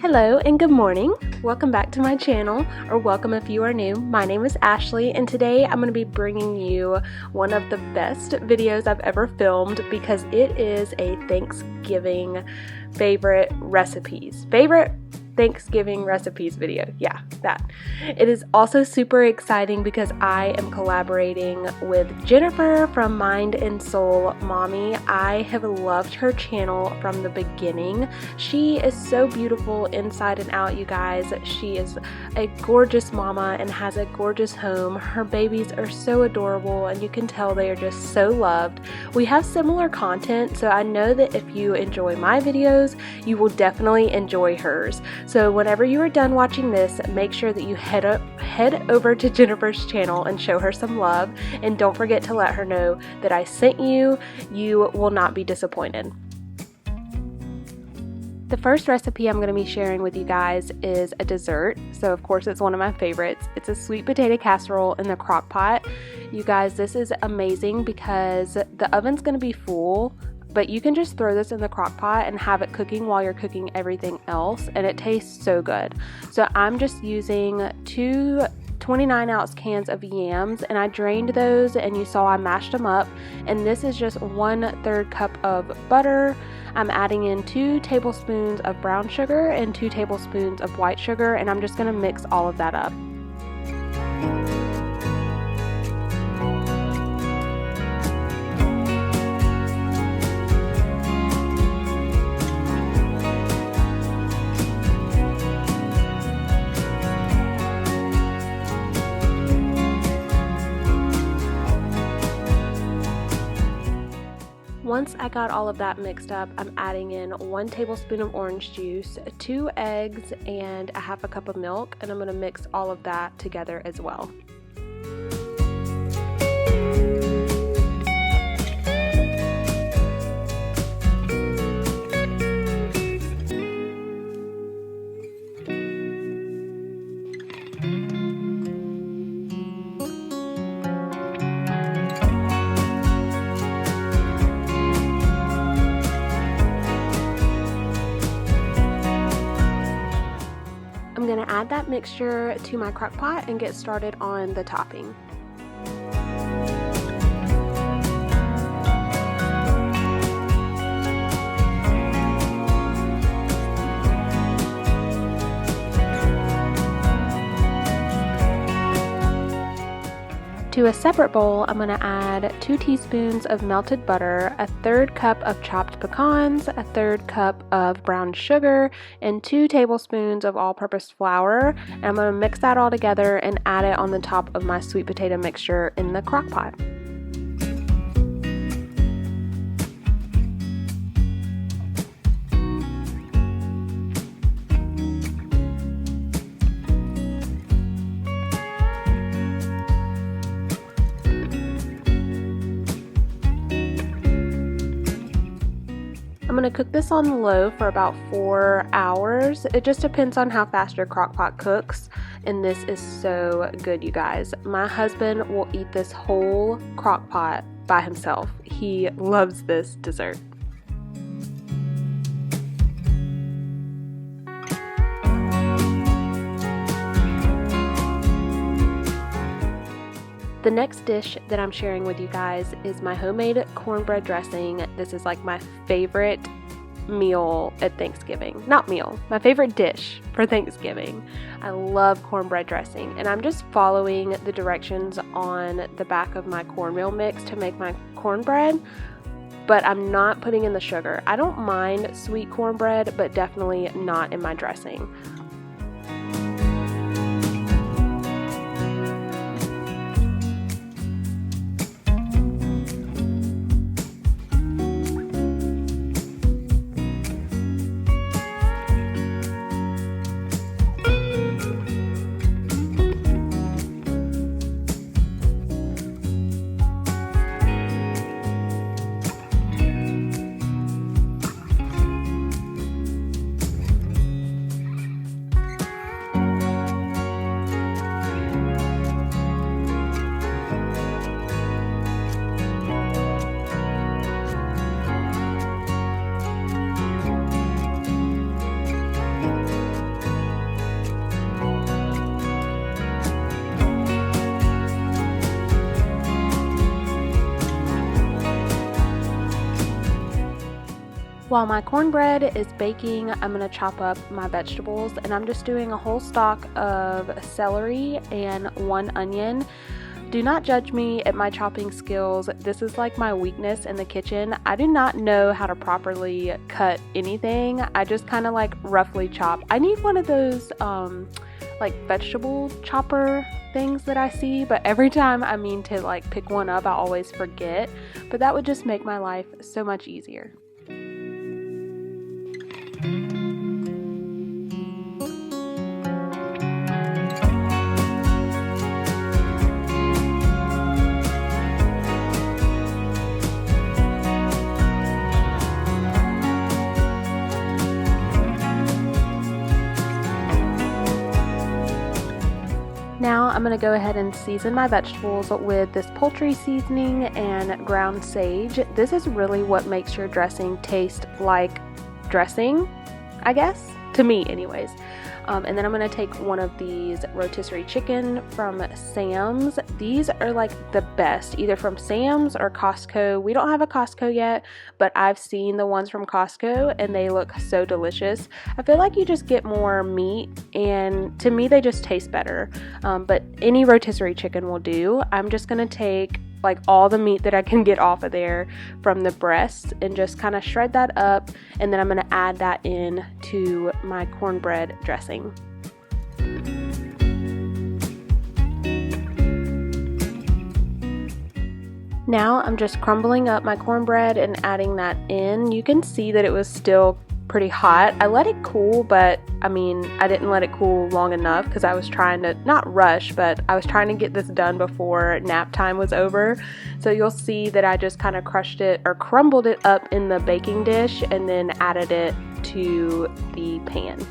Hello and good morning. Welcome back to my channel, or welcome if you are new. My name is Ashley, and today I'm going to be bringing you one of the best videos I've ever filmed because it is a Thanksgiving favorite Thanksgiving recipes video. Yeah, that. It is also super exciting because I am collaborating with Jennifer from Mind and Soul Mommy. I have loved her channel from the beginning. She is so beautiful inside and out, you guys. She is a gorgeous mama and has a gorgeous home. Her babies are so adorable and you can tell they are just so loved. We have similar content, so I know that if you enjoy my videos, you will definitely enjoy hers. So whenever you are done watching this, make sure that you head over to Jennifer's channel and show her some love, and don't forget to let her know that I sent you. You will not be disappointed. The first recipe I'm going to be sharing with you guys is a dessert. So of course it's one of my favorites. It's a sweet potato casserole in the crock pot. You guys, this is amazing because the oven's going to be full, but you can just throw this in the crock pot and have it cooking while you're cooking everything else, and it tastes so good. So I'm just using two 29-ounce cans of yams, and I drained those, and you saw I mashed them up, and this is just 1/3 cup of butter. I'm adding in 2 tablespoons of brown sugar and 2 tablespoons of white sugar, and I'm just going to mix all of that up. Once I got all of that mixed up, I'm adding in 1 tablespoon of orange juice, 2 eggs, and a 1/2 cup of milk, and I'm going to mix all of that together as well. I'm going to add that mixture to my crock pot and get started on the topping. To a separate bowl, I'm going to add 2 teaspoons of melted butter, 1/3 cup of chopped pecans, 1/3 cup of brown sugar, and 2 tablespoons of all-purpose flour. And I'm going to mix that all together and add it on the top of my sweet potato mixture in the crock pot. I'm going to cook this on low for about 4 hours. It just depends on how fast your crock pot cooks, and this is so good, you guys. My husband will eat this whole crock pot by himself. He loves this dessert. The next dish that I'm sharing with you guys is my homemade cornbread dressing. This is like my favorite meal at Thanksgiving. Not meal, my favorite dish for Thanksgiving. I love cornbread dressing, and I'm just following the directions on the back of my cornmeal mix to make my cornbread, but I'm not putting in the sugar. I don't mind sweet cornbread, but definitely not in my dressing. While my cornbread is baking, I'm going to chop up my vegetables, and I'm just doing a whole stalk of celery and 1 onion. Do not judge me at my chopping skills. This is like my weakness in the kitchen. I do not know how to properly cut anything. I just kind of like roughly chop. I need one of those like vegetable chopper things that I see, but every time I mean to like pick one up, I always forget. But that would just make my life so much easier. Now I'm going to go ahead and season my vegetables with this poultry seasoning and ground sage. This is really what makes your dressing taste like dressing, I guess, to me anyways. And then I'm going to take one of these rotisserie chicken from Sam's. These are like the best, either from Sam's or Costco. We don't have a Costco yet, but I've seen the ones from Costco and they look so delicious. I feel like you just get more meat, and to me they just taste better. But any rotisserie chicken will do. I'm just going to take like all the meat that I can get off of there from the breast and just kind of shred that up, and then I'm going to add that in to my cornbread dressing. Now I'm just crumbling up my cornbread and adding that in. You can see that it was still pretty hot. I let it cool, but I mean, I didn't let it cool long enough because I was trying to not rush, but I was trying to get this done before nap time was over. So you'll see that I just kind of crushed it or crumbled it up in the baking dish and then added it to the pan.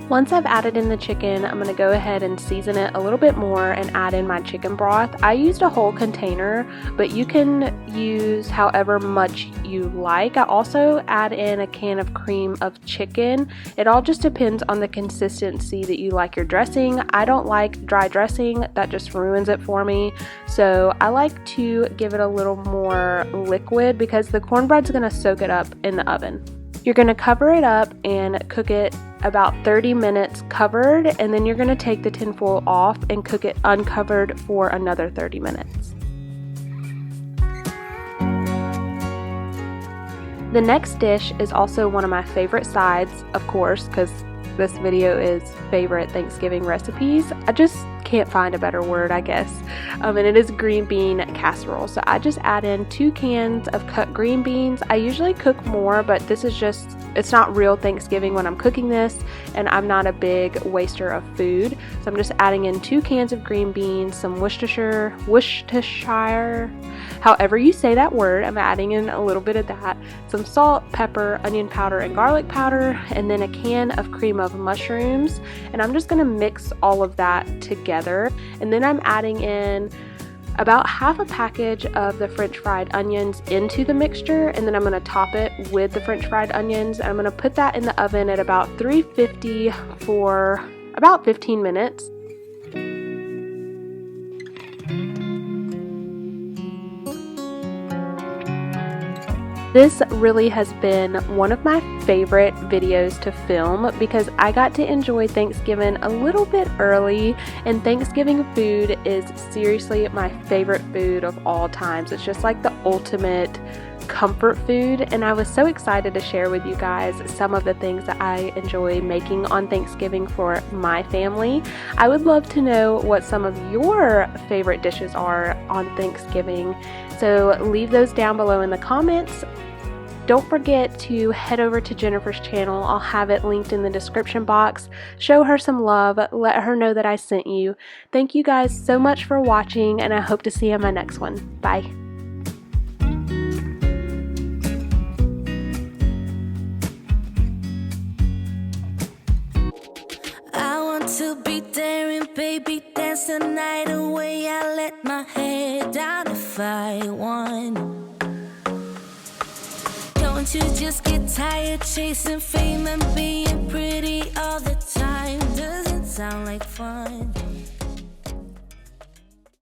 Once I've added in the chicken, I'm going to go ahead and season it a little bit more and add in my chicken broth. I used a whole container, but you can use however much you like. I also add in a can of cream of chicken. It all just depends on the consistency that you like your dressing. I don't like dry dressing, that just ruins it for me. So I like to give it a little more liquid because the cornbread's going to soak it up in the oven. You're going to cover it up and cook it about 30 minutes covered, and then you're going to take the tinfoil off and cook it uncovered for another 30 minutes. The next dish is also one of my favorite sides, of course, because this video is favorite Thanksgiving recipes. I just can't find a better word, I guess. And it is green bean casserole. So I just add in 2 cans of cut green beans. I usually cook more, but this is just, it's not real Thanksgiving when I'm cooking this, and I'm not a big waster of food. So I'm just adding in 2 cans of green beans, some Worcestershire, however you say that word, I'm adding in a little bit of that, some salt, pepper, onion powder, and garlic powder, and then a can of cream of mushrooms. And I'm just going to mix all of that together. And then I'm adding in about half a package of the French fried onions into the mixture, and then I'm going to top it with the French fried onions. I'm going to put that in the oven at about 350 for about 15 minutes. This really has been one of my favorite videos to film because I got to enjoy Thanksgiving a little bit early, and Thanksgiving food is seriously my favorite food of all times. It's just like the ultimate comfort food, and I was so excited to share with you guys some of the things that I enjoy making on Thanksgiving for my family. I would love to know what some of your favorite dishes are on Thanksgiving, so leave those down below in the comments. Don't forget to head over to Jennifer's channel. I'll have it linked in the description box. Show her some love. Let her know that I sent you. Thank you guys so much for watching, and I hope to see you in my next one. Bye. I want to be there and baby dance the night away. I let my head down if I want. Don't you just get tired chasing fame and being pretty all the time? Doesn't sound like fun.